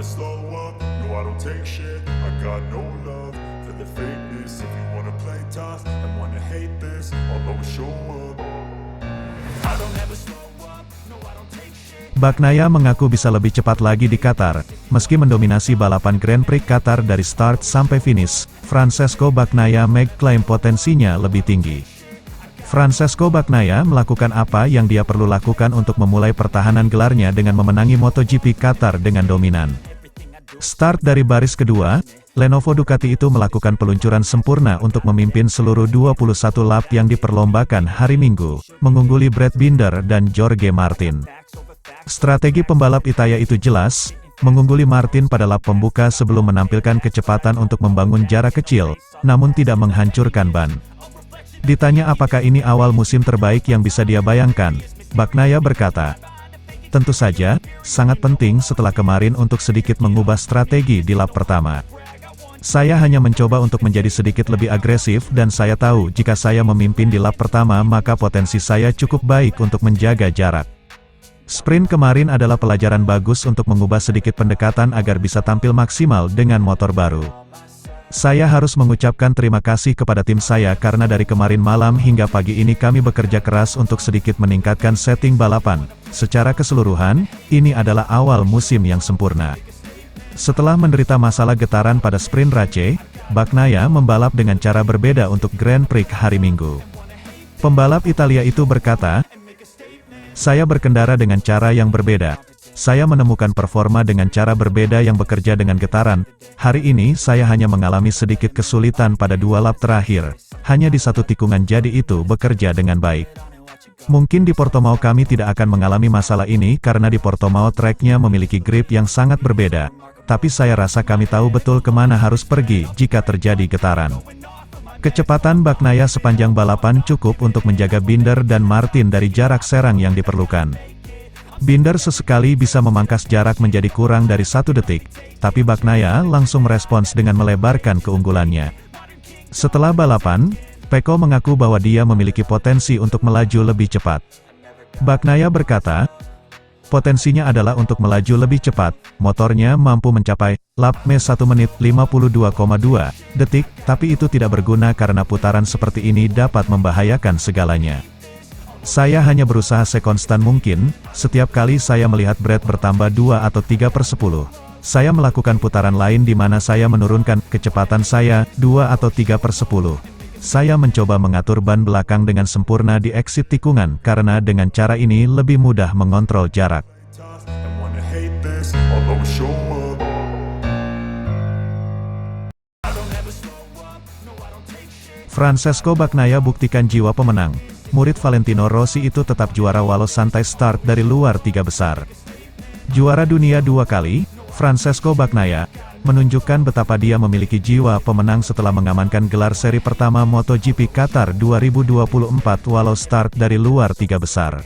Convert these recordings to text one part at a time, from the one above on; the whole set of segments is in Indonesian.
slow up, no I don't take shit. I got no love for the fakeness. If you wanna play tough and wanna hate this, I'll always show up. I don't ever slow up, no I don't take shit. Bagnaia mengaku bisa lebih cepat lagi di Qatar. Meski mendominasi balapan Grand Prix Qatar dari start sampai finish, Francesco Bagnaia mengklaim potensinya lebih tinggi. Francesco Bagnaia melakukan apa yang dia perlu lakukan untuk memulai pertahanan gelarnya dengan memenangi MotoGP Qatar dengan dominan. Start dari baris kedua, Lenovo Ducati itu melakukan peluncuran sempurna untuk memimpin seluruh 21 lap yang diperlombakan hari Minggu, mengungguli Brad Binder dan Jorge Martin. Strategi pembalap Italia itu jelas, mengungguli Martin pada lap pembuka sebelum menampilkan kecepatan untuk membangun jarak kecil, namun tidak menghancurkan ban. Ditanya apakah ini awal musim terbaik yang bisa dia bayangkan, Bagnaia berkata, "Tentu saja, sangat penting setelah kemarin untuk sedikit mengubah strategi di lap pertama. Saya hanya mencoba untuk menjadi sedikit lebih agresif dan saya tahu jika saya memimpin di lap pertama maka potensi saya cukup baik untuk menjaga jarak. Sprint kemarin adalah pelajaran bagus untuk mengubah sedikit pendekatan agar bisa tampil maksimal dengan motor baru. Saya harus mengucapkan terima kasih kepada tim saya karena dari kemarin malam hingga pagi ini kami bekerja keras untuk sedikit meningkatkan setting balapan. Secara keseluruhan, ini adalah awal musim yang sempurna." Setelah menderita masalah getaran pada sprint Race, Bagnaia membalap dengan cara berbeda untuk Grand Prix hari Minggu. Pembalap Italia itu berkata, "Saya berkendara dengan cara yang berbeda. Saya menemukan performa dengan cara berbeda yang bekerja dengan getaran. Hari ini saya hanya mengalami sedikit kesulitan pada 2 lap terakhir. Hanya di satu tikungan jadi itu bekerja dengan baik. Mungkin di Portimao kami tidak akan mengalami masalah ini karena di Portimao tracknya memiliki grip yang sangat berbeda. Tapi saya rasa kami tahu betul kemana harus pergi jika terjadi getaran." Kecepatan Bagnaia sepanjang balapan cukup untuk menjaga Binder dan Martin dari jarak serang yang diperlukan. Binder sesekali bisa memangkas jarak menjadi kurang dari 1 detik, tapi Bagnaia langsung merespons dengan melebarkan keunggulannya. Setelah balapan, Pecco mengaku bahwa dia memiliki potensi untuk melaju lebih cepat. Bagnaia berkata, "Potensinya adalah untuk melaju lebih cepat, motornya mampu mencapai lap me 1 menit 52,2 detik, tapi itu tidak berguna karena putaran seperti ini dapat membahayakan segalanya. Saya hanya berusaha sekonstan mungkin, setiap kali saya melihat Brad bertambah 2 atau 3/10. Saya melakukan putaran lain di mana saya menurunkan kecepatan saya 2 atau 3/10. Saya mencoba mengatur ban belakang dengan sempurna di exit tikungan karena dengan cara ini lebih mudah mengontrol jarak." And wanna hate this, I'll always show up. Francesco Bagnaia buktikan jiwa pemenang. Murid Valentino Rossi itu tetap juara walau santai start dari luar 3 besar. Juara dunia 2 kali, Francesco Bagnaia menunjukkan betapa dia memiliki jiwa pemenang setelah mengamankan gelar seri pertama MotoGP Qatar 2024 walau start dari luar 3 besar.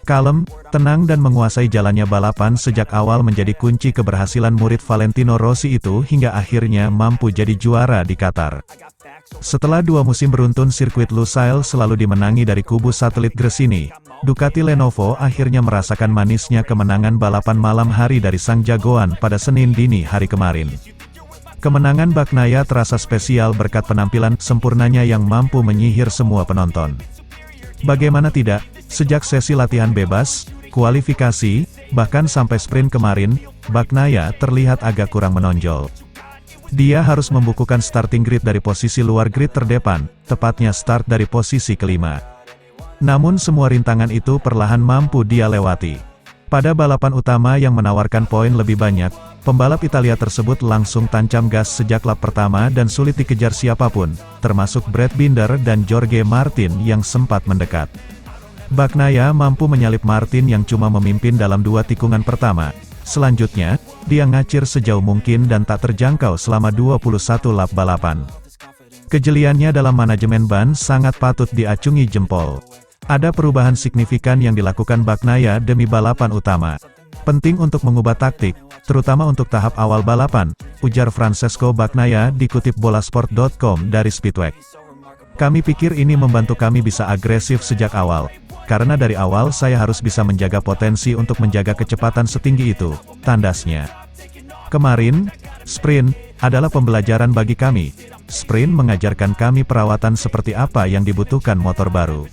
Kalem, tenang dan menguasai jalannya balapan sejak awal menjadi kunci keberhasilan murid Valentino Rossi itu hingga akhirnya mampu jadi juara di Qatar. Setelah 2 musim beruntun sirkuit Lusail selalu dimenangi dari kubu satelit Gresini, Ducati Lenovo akhirnya merasakan manisnya kemenangan balapan malam hari dari sang jagoan pada Senin dini hari kemarin. Kemenangan Bagnaia terasa spesial berkat penampilan sempurnanya yang mampu menyihir semua penonton. Bagaimana tidak, sejak sesi latihan bebas, kualifikasi, bahkan sampai sprint kemarin, Bagnaia terlihat agak kurang menonjol. Dia harus membukukan starting grid dari posisi luar grid terdepan, tepatnya start dari posisi kelima. Namun semua rintangan itu perlahan mampu dia lewati. Pada balapan utama yang menawarkan poin lebih banyak, pembalap Italia tersebut langsung tancap gas sejak lap pertama dan sulit dikejar siapapun, termasuk Brad Binder dan Jorge Martin yang sempat mendekat. Bagnaia mampu menyalip Martin yang cuma memimpin dalam 2 tikungan pertama. Selanjutnya, dia ngacir sejauh mungkin dan tak terjangkau selama 21 lap balapan. Kejeliannya dalam manajemen ban sangat patut diacungi jempol. Ada perubahan signifikan yang dilakukan Bagnaia demi balapan utama. Penting untuk mengubah taktik, terutama untuk tahap awal balapan, ujar Francesco Bagnaia dikutip bolasport.com dari Speedway. "Kami pikir ini membantu kami bisa agresif sejak awal. Karena dari awal saya harus bisa menjaga potensi untuk menjaga kecepatan setinggi itu," tandasnya. Kemarin, sprint adalah pembelajaran bagi kami. Sprint mengajarkan kami perawatan seperti apa yang dibutuhkan motor baru.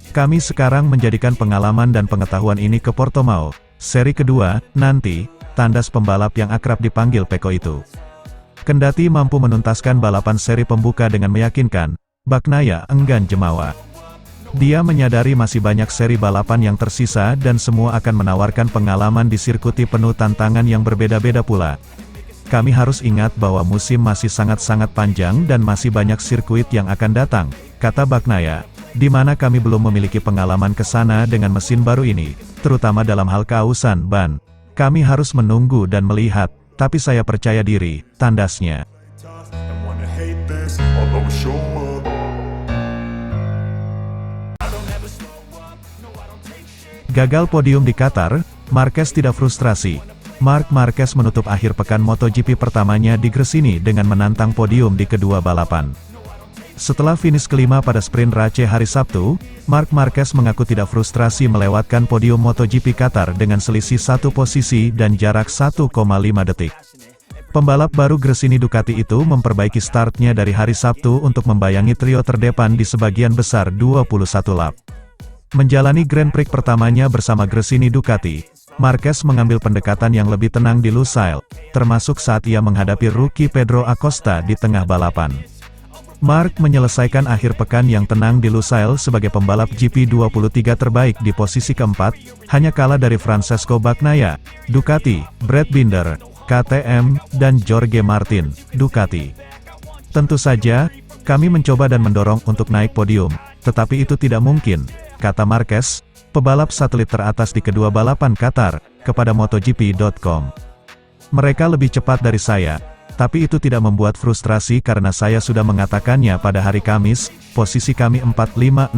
Kami sekarang menjadikan pengalaman dan pengetahuan ini ke Portimao, seri kedua, nanti, tandas pembalap yang akrab dipanggil Peko itu. Kendati mampu menuntaskan balapan seri pembuka dengan meyakinkan, Bagnaia enggan jemawa. Dia menyadari masih banyak seri balapan yang tersisa dan semua akan menawarkan pengalaman di sirkuit penuh tantangan yang berbeda-beda pula. Kami harus ingat bahwa musim masih sangat-sangat panjang dan masih banyak sirkuit yang akan datang, kata Bagnaia, di mana kami belum memiliki pengalaman ke sana dengan mesin baru ini, terutama dalam hal keausan ban. Kami harus menunggu dan melihat, tapi saya percaya diri, tandasnya. And wanna hate this, I'll always show up. Gagal podium di Qatar, Marquez tidak frustrasi. Marc Marquez menutup akhir pekan MotoGP pertamanya di Gresini dengan menantang podium di kedua balapan. Setelah finish kelima pada sprint Race hari Sabtu, Marc Marquez mengaku tidak frustrasi melewatkan podium MotoGP Qatar dengan selisih satu posisi dan jarak 1,5 detik. Pembalap baru Gresini Ducati itu memperbaiki startnya dari hari Sabtu untuk membayangi trio terdepan di sebagian besar 21 lap. Menjalani Grand Prix pertamanya bersama Gresini Ducati, Marquez mengambil pendekatan yang lebih tenang di Lusail, termasuk saat ia menghadapi rookie Pedro Acosta di tengah balapan. Marc menyelesaikan akhir pekan yang tenang di Lusail sebagai pembalap GP23 terbaik di posisi keempat, hanya kalah dari Francesco Bagnaia, Ducati, Brad Binder, KTM, dan Jorge Martin, Ducati. Tentu saja, kami mencoba dan mendorong untuk naik podium, tetapi itu tidak mungkin, kata Marquez, pebalap satelit teratas di kedua balapan Qatar, kepada MotoGP.com. Mereka lebih cepat dari saya, tapi itu tidak membuat frustrasi karena saya sudah mengatakannya pada hari Kamis, posisi kami 4-5-6.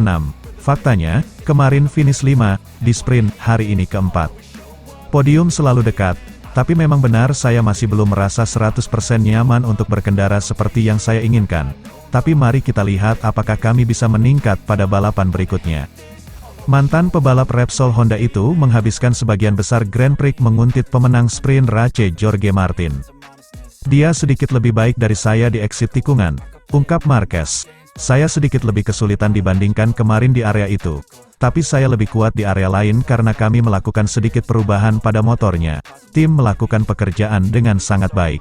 Faktanya, kemarin finish 5, di sprint, hari ini keempat. Podium selalu dekat, tapi memang benar saya masih belum merasa 100% nyaman untuk berkendara seperti yang saya inginkan. Tapi mari kita lihat apakah kami bisa meningkat pada balapan berikutnya. Mantan pebalap Repsol Honda itu menghabiskan sebagian besar Grand Prix menguntit pemenang sprint Race Jorge Martin. Dia sedikit lebih baik dari saya di exit tikungan, ungkap Marquez. Saya sedikit lebih kesulitan dibandingkan kemarin di area itu. Tapi saya lebih kuat di area lain karena kami melakukan sedikit perubahan pada motornya. Tim melakukan pekerjaan dengan sangat baik.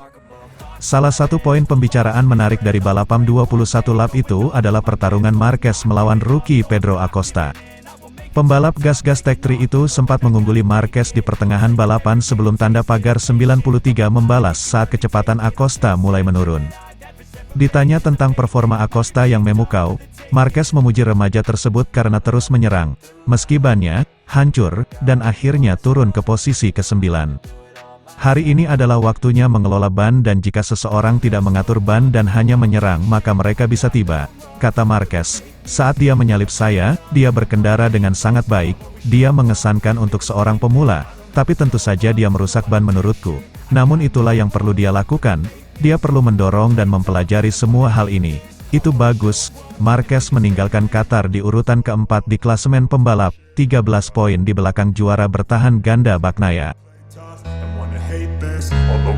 Salah satu poin pembicaraan menarik dari balapan 21 lap itu adalah pertarungan Marquez melawan rookie Pedro Acosta. Pembalap gas-gas Tech 3 itu sempat mengungguli Marquez di pertengahan balapan sebelum tanda pagar 93 membalas saat kecepatan Acosta mulai menurun. Ditanya tentang performa Acosta yang memukau, Marquez memuji remaja tersebut karena terus menyerang, meski bannya hancur, dan akhirnya turun ke posisi ke-9. Hari ini adalah waktunya mengelola ban dan jika seseorang tidak mengatur ban dan hanya menyerang maka mereka bisa tiba, kata Marquez. Saat dia menyalip saya, dia berkendara dengan sangat baik, dia mengesankan untuk seorang pemula, tapi tentu saja dia merusak ban menurutku. Namun itulah yang perlu dia lakukan, dia perlu mendorong dan mempelajari semua hal ini. Itu bagus. Marquez meninggalkan Qatar di urutan keempat di klasemen pembalap, 13 poin di belakang juara bertahan ganda Bagnaia. And wanna hate this, I'll